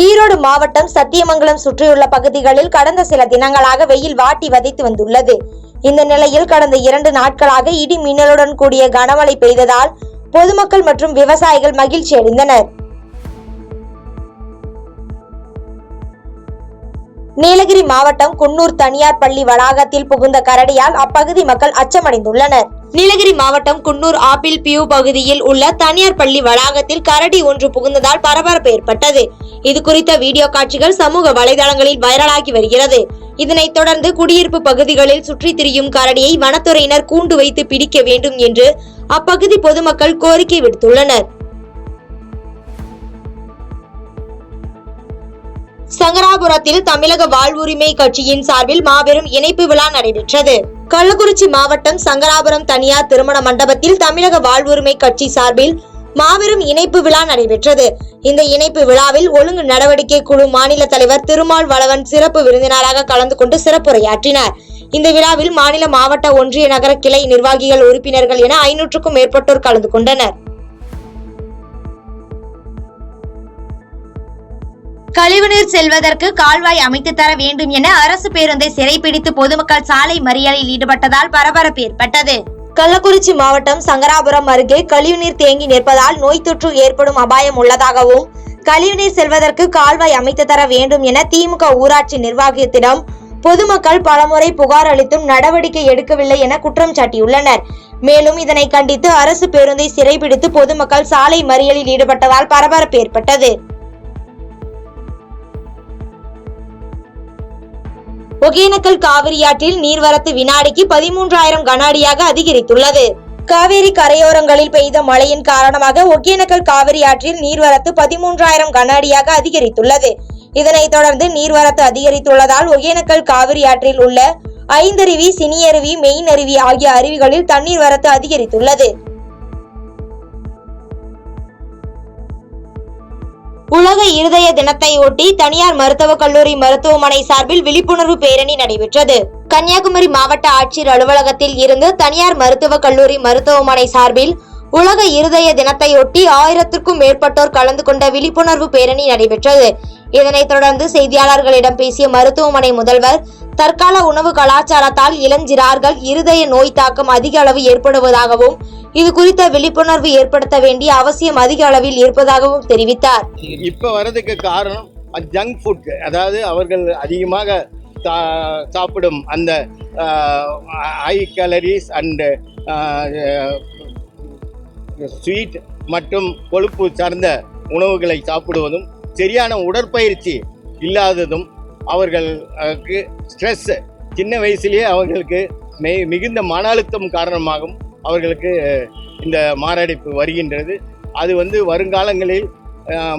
ஈரோடு மாவட்டம் சத்தியமங்கலம் சுற்றியுள்ள பகுதிகளில் கடந்த சில தினங்களாக வெயில் வாட்டி வதைத்து வந்துள்ளது. இந்த நிலையில் கடந்த 2 நாட்களாக இடி மின்னலுடன் கூடிய கனமழை பெய்ததால் பொதுமக்கள் மற்றும் விவசாயிகள் மகிழ்ச்சி அடைந்தனர். நீலகிரி மாவட்டம் குன்னூர் தனியார் பள்ளி வளாகத்தில் புகுந்த கரடியால் அப்பகுதி மக்கள் அச்சமடைந்துள்ளனர். நீலகிரி மாவட்டம் குன்னூர் ஆப்பிள் பியூ பகுதியில் உள்ள தனியார் பள்ளி வளாகத்தில் கரடி ஒன்று புகுந்ததால் பரபரப்பு ஏற்பட்டது. இது குறித்த வீடியோ காட்சிகள் சமூக வலைதளங்களில் வைரலாகி வருகிறது. இதனைத் தொடர்ந்து குடியிருப்பு பகுதிகளில் சுற்றித் திரியும் கரடியை வனத்துறையினர் கூண்டு வைத்து பிடிக்க வேண்டும் என்று அப்பகுதி பொதுமக்கள் கோரிக்கை விடுத்துள்ளனர். சங்கராபுரத்தில் தமிழக வாழ்வுரிமை கட்சியின் சார்பில் மாபெரும் இணைப்பு விழா நடைபெற்றது. கள்ளக்குறிச்சி மாவட்டம் சங்கராபுரம் தனியார் திருமண மண்டபத்தில் தமிழக வாழ்வுரிமை கட்சி சார்பில் மாபெரும் இணைப்பு விழா நடைபெற்றது. இந்த இணைப்பு விழாவில் ஒழுங்கு நடவடிக்கை குழு மாநில தலைவர் திருமால் வளவன் சிறப்பு விருந்தினராக கலந்து கொண்டு சிறப்புரையாற்றினார். இந்த விழாவில் மாநில மாவட்ட ஒன்றிய நகர கிளை நிர்வாகிகள் உறுப்பினர்கள் என 500க்கும் மேற்பட்டோர் கலந்து கொண்டனர். கழிவுநீர் செல்வதற்கு கால்வாய் அமைத்து தர வேண்டும் என அரசு பேருந்தை சிறைப்பிடித்து பொதுமக்கள் சாலை மறியலில் ஈடுபட்டதால் பரபரப்பு ஏற்பட்டது. கள்ளக்குறிச்சி மாவட்டம் சங்கராபுரம் அருகே கழிவுநீர் தேங்கி நிற்பதால் நோய் தொற்று ஏற்படும் அபாயம் உள்ளதாகவும் கழிவுநீர் செல்வதற்கு கால்வாய் அமைத்து தர வேண்டும் என திமுக ஊராட்சி நிர்வாகத்திடம் பொதுமக்கள் பலமுறை புகார் அளித்தும் நடவடிக்கை எடுக்கவில்லை என குற்றம் சாட்டியுள்ளனர். மேலும் இதனை கண்டித்து அரசு பேருந்தை சிறைப்பிடித்து பொதுமக்கள் சாலை மறியலில் ஈடுபட்டதால் பரபரப்பு ஏற்பட்டது. ஒகேனக்கல் காவிரியாற்றில் நீர்வரத்து வினாடிக்கு 13,000 கன அடியாக அதிகரித்துள்ளது. காவேரி கரையோரங்களில் பெய்த மழையின் காரணமாக ஒகேனக்கல் காவிரி ஆற்றில் நீர்வரத்து 13,000 கன அடியாக அதிகரித்துள்ளது. இதனைத் தொடர்ந்து நீர்வரத்து அதிகரித்துள்ளதால் ஒகேனக்கல் காவிரி ஆற்றில் உள்ள ஐந்தருவி, சினியருவி, மெயின் அருவி ஆகிய அருவிகளில் தண்ணீர் வரத்து அதிகரித்துள்ளது. உலக இருதய தினத்தை ஒட்டி தனியார் மருத்துவக் கல்லூரி மருத்துவமனை சார்பில் விழிப்புணர்வு பேரணி நடைபெற்றது. கன்னியாகுமரி மாவட்ட ஆட்சியர் அலுவலகத்தில் இருந்து தனியார் மருத்துவக் கல்லூரி மருத்துவமனை சார்பில் உலக இருதய தினத்தை ஒட்டி 1000க்கும் மேற்பட்டோர் கலந்து கொண்ட விழிப்புணர்வு பேரணி நடைபெற்றது. இதனைத் தொடர்ந்து செய்தியாளர்களிடம் பேசிய மருத்துவமனை முதல்வர், தற்கால உணவு கலாச்சாரத்தால் இளஞ்சிறார்கள் இருதய நோய் தாக்கம் அதிக அளவு ஏற்படுவதாகவும் இது குறித்த விழிப்புணர்வு ஏற்படுத்த வேண்டிய அவசியம் அதிக அளவில் இருப்பதாகவும் தெரிவித்தார். இப்ப வரதுக்கு காரணம் ஜங்க் ஃபுட், அதாவது அவர்கள் அதிகமாக சாப்பிடும் அந்த ஹை கேலரிஸ் அண்ட் ஸ்வீட் மற்றும் கொழுப்பு சார்ந்த உணவுகளை சாப்பிடுவதும், சரியான உடற்பயிற்சி இல்லாததும், அவர்களுக்கு ஸ்ட்ரெஸ் சின்ன வயசுலேயே அவர்களுக்கு மிகுந்த மன அழுத்தம் காரணமாகவும் அவர்களுக்கு இந்த மாரடைப்பு வருகின்றது. அது வருங்காலங்களில்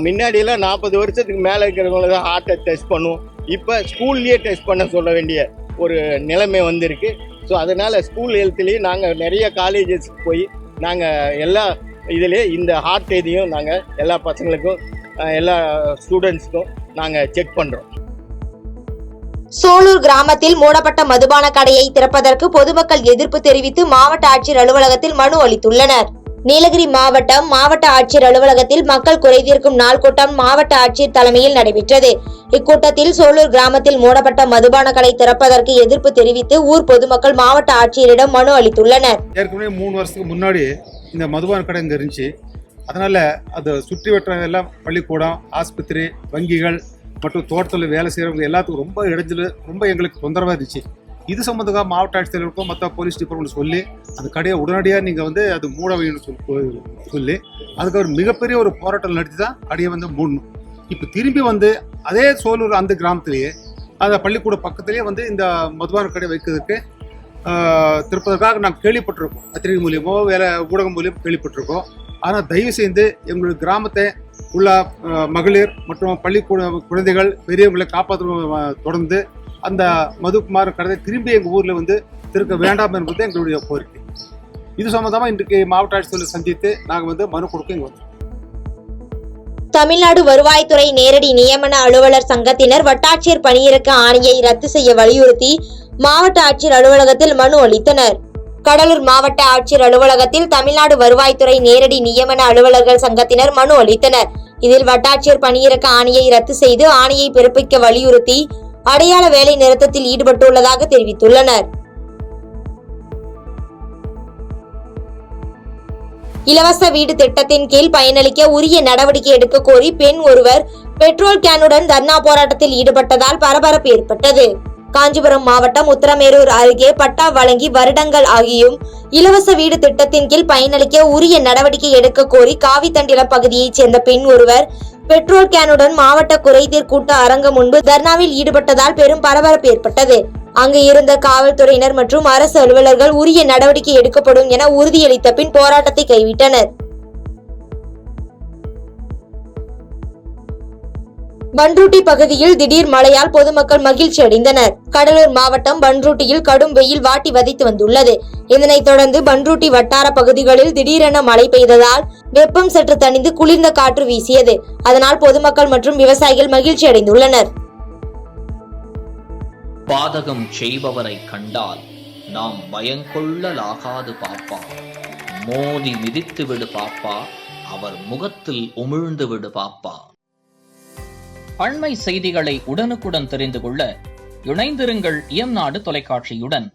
முன்னாடியெல்லாம் 40 வருஷத்துக்கு மேலே இருக்கிறவங்கள தான் ஹார்ட்டை டெஸ்ட் பண்ணுவோம். இப்போ ஸ்கூல்லேயே டெஸ்ட் பண்ண சொல்ல வேண்டிய ஒரு நிலைமை வந்திருக்கு. ஸோ அதனால் ஸ்கூல் ஹெல்த்லேயே நாங்கள் நிறைய காலேஜஸ்க்கு போய் நாங்கள் எல்லா இதிலே இந்த ஹார்ட் இதையும் நாங்கள் எல்லா பசங்களுக்கும் எல்லா ஸ்டூடெண்ட்ஸ்க்கும் நாங்கள் செக் பண்ணுறோம். சோலூர் கிராமத்தில் மூடப்பட்ட மதுபான கடையை திறப்பதற்கு பொதுமக்கள் எதிர்ப்பு தெரிவித்து மாவட்ட ஆட்சியர் அலுவலகத்தில் மனு அளித்துள்ளனர். நீலகிரி மாவட்ட ஆட்சியர் அலுவலகத்தில் மக்கள் குறைதீர்க்கும் நாள் கூட்டம் மாவட்ட ஆட்சியர் தலைமையில் நடைபெற்றது. இக்கூட்டத்தில் சோலூர் கிராமத்தில் மூடப்பட்ட மதுபான கடை திறப்பதற்கு எதிர்ப்பு தெரிவித்து ஊர் பொதுமக்கள் மாவட்ட ஆட்சியரிடம் மனு அளித்துள்ளனர். ஏற்கனவே 3 வருஷத்துக்கு முன்னாடி இந்த மதுபான கடை இங்கே இருந்துச்சு. அதனால அது சுற்றி வட்டாரம் எல்லாம் பள்ளிக்கூடம், ஆஸ்பத்திரி, வங்கிகள் மற்றும் தோட்டத்தில் வேலை செய்கிறவங்க எல்லாத்துக்கும் ரொம்ப இடைஞ்சல், ரொம்ப எங்களுக்கு தொந்தரவாக இருந்துச்சு. இது சம்மந்தமாக மாவட்ட ஆட்சித்தலைவருக்கும் மற்ற போலீஸ் டிபார்ட்மெண்ட் சொல்லி அந்த கடையை உடனடியாக நீங்கள் அது மூட வேணும்னு சொல்லி அதுக்கு ஒரு மிகப்பெரிய ஒரு போராட்டம் நடத்தி தான் கடையை மூடணும். இப்போ திரும்பி அதே சோலூர் அந்த கிராமத்திலேயே அந்த பள்ளிக்கூட பக்கத்திலேயே இந்த மதுபான கடை வைக்கிறதுக்கு திருப்பதற்காக நாங்கள் கேள்விப்பட்டிருக்கோம். பத்திரிகை மூலியமோ வேலை ஊடகம் மூலியமோ கேள்விப்பட்டிருக்கோம். ஆனால் தயவு செய்து எங்களுடைய கிராமத்தை உள்ள மகளிர் மற்றும் பள்ளிக்கூட குழந்தைகள் பெரியவங்களை காப்பாற்ற தொடர்ந்து அந்த மதுபான கடை திரும்பி எங்கள் ஊரில் திறக்க வேண்டாம் என்பது எங்களுடைய கோரிக்கை. இது சம்பந்தமாக இன்றைக்கு மாவட்ட ஆட்சியரை சந்தித்து நாங்கள் மனு கொடுக்க இங்கே வந்தோம். தமிழ்நாடு வருவாய்த்துறை நேரடி நியமன அலுவலர் சங்கத்தினர் வட்டாட்சியர் பணியிறக்க ஆணையை ரத்து செய்ய வலியுறுத்தி மாவட்ட ஆட்சியர் அலுவலகத்தில் மனு அளித்தனர். கடலூர் மாவட்ட ஆட்சியர் அலுவலகத்தில் தமிழ்நாடு வருவாய்த்துறை நேரடி நியமன அலுவலர்கள் சங்கத்தினர் மனு அளித்தனர். இதில் வட்டாட்சியர் பணியிறக்க ஆணையை ரத்து செய்து ஆணையை பிறப்பிக்க வலியுறுத்தி அடையாள வேலை நிறுத்தத்தில் ஈடுபட்டுள்ளதாக தெரிவித்துள்ளனர். இலவச வீடு திட்டத்தின் கீழ் பயனளிக்க உரிய நடவடிக்கை எடுக்க கோரி பெண் ஒருவர் பெட்ரோல் கேனுடன் தர்ணா போராட்டத்தில் ஈடுபட்டதால் பரபரப்பு ஏற்பட்டது. காஞ்சிபுரம் மாவட்டம் உத்தரமேரூர் அருகே பட்டா வழங்கி வருடங்கள் ஆகியும் இலவச வீடு திட்டத்தின் கீழ் பயனளிக்க உரிய நடவடிக்கை எடுக்க கோரி காவித்தண்டிலம் பகுதியைச் சேர்ந்த பெண் ஒருவர் பெட்ரோல் கேனுடன் மாவட்ட குறைதீர் கூட்ட அரங்கம் முன்பு தர்ணாவில் ஈடுபட்டதால் பெரும் பரபரப்பு ஏற்பட்டது. அங்கு இருந்த காவல்துறையினர் மற்றும் அரசு அலுவலர்கள் உரிய நடவடிக்கை எடுக்கப்படும் என உறுதியளித்த பின் போராட்டத்தை கைவிட்டனர். பண்ருட்டி பகுதியில் திடீர் மழையால் பொதுமக்கள் மகிழ்ச்சி அடைந்தனர். கடலூர் மாவட்டம் பண்ருட்டியில் கடும் வெயில் வாட்டி வதைத்து வந்துள்ளது. இதனைத் தொடர்ந்து பண்ருட்டி வட்டார பகுதிகளில் திடீரென மழை பெய்ததால் வெப்பம் சற்று தணிந்து குளிர்ந்த காற்று வீசியது. அதனால் பொதுமக்கள் மற்றும் விவசாயிகள் மகிழ்ச்சி அடைந்துள்ளனர். பாதகம் செய்பவரை கண்டால் நாம் பயங்கொள்ளலாகாது பாப்பா, மோதி மிதித்து விடு பாப்பா, அவர் முகத்தில் உமிழ்ந்து விடு பாப்பா. அண்மை செய்திகளை உடனுக்குடன் தெரிந்து கொள்ள இணைந்திருங்கள் இயம்நாடு தொலைக்காட்சியுடன்.